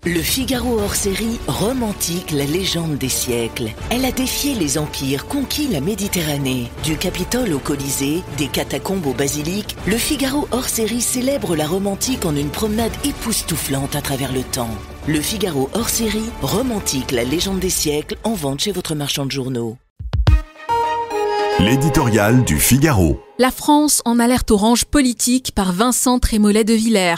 Le Figaro hors-série romantique la légende des siècles. Elle a défié les empires, conquis la Méditerranée. Du Capitole au Colisée, des catacombes au Basilique, le Figaro hors-série célèbre la romantique en une promenade époustouflante à travers le temps. Le Figaro hors-série romantique la légende des siècles, en vente chez votre marchand de journaux. L'éditorial du Figaro. La France en alerte orange politique par Vincent Trémollet de Villers.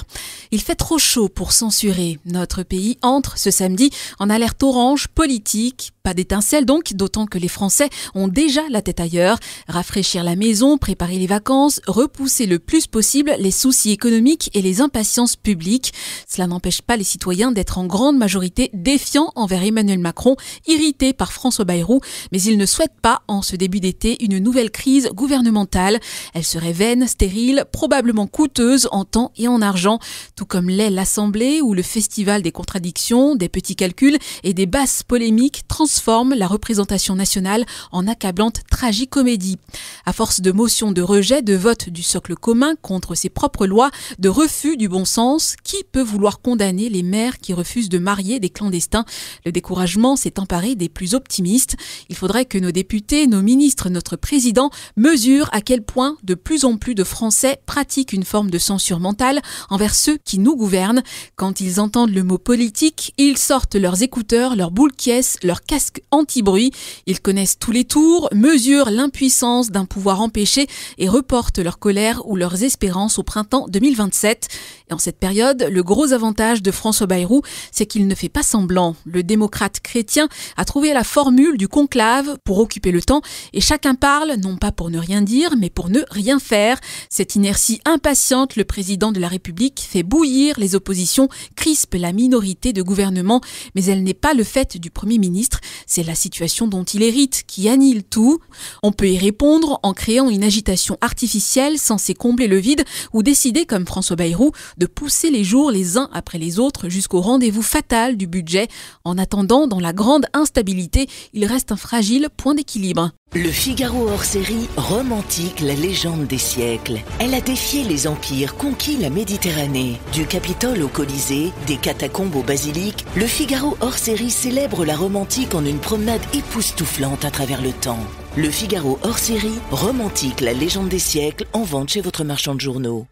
Il fait trop chaud pour censurer. Notre pays entre ce samedi en alerte orange politique. Pas d'étincelle donc, d'autant que les Français ont déjà la tête ailleurs. Rafraîchir la maison, préparer les vacances, repousser le plus possible les soucis économiques et les impatiences publiques. Cela n'empêche pas les citoyens d'être en grande majorité défiants envers Emmanuel Macron, irrités par François Bayrou, mais ils ne souhaitent pas, en ce début d'été, une nouvelle crise gouvernementale. Elle serait vaine, stérile, probablement coûteuse en temps et en argent, tout comme l'est l'Assemblée où le festival des contradictions, des petits calculs et des basses polémiques transforme la représentation nationale en accablante tragicomédie. À force de motions de rejet, de vote du socle commun contre ses propres lois, de refus du bon sens, qui peut vouloir condamner les maires qui refusent de marier des clandestins? Le découragement s'est emparé des plus optimistes. Il faudrait que nos députés, nos ministres, notre président mesurent à quel point de plus en plus de Français pratiquent une forme de censure mentale envers ceux qui nous gouvernent. Quand ils entendent le mot politique, ils sortent leurs écouteurs, leurs boules-caisses, leurs casques anti-bruit. Ils connaissent tous les tours, mesurent l'impuissance d'un pouvoir empêché et reportent leur colère ou leurs espérances au printemps 2027. Et en cette période, le gros avantage de François Bayrou, c'est qu'il ne fait pas semblant. Le démocrate chrétien a trouvé la formule du conclave pour occuper le temps et chacun parle, non pas pour ne rien dire, mais pour ne rien faire. Cette inertie impatiente, le président de la République fait bouillir les oppositions, crispe la minorité de gouvernement, mais elle n'est pas le fait du Premier ministre. C'est la situation dont il hérite qui annihile tout. On peut y répondre en créant une agitation artificielle censée combler le vide ou décider, comme François Bayrou, de pousser les jours les uns après les autres jusqu'au rendez-vous fatal du budget. En attendant, dans la grande instabilité, il reste un fragile point d'équilibre. Le Figaro hors-série romantique la légende des siècles. Elle a défié les empires, conquis la Méditerranée. Du Capitole au Colisée, des catacombes au Basilique, le Figaro hors-série célèbre la romantique en une promenade époustouflante à travers le temps. Le Figaro hors-série romantique la légende des siècles, en vente chez votre marchand de journaux.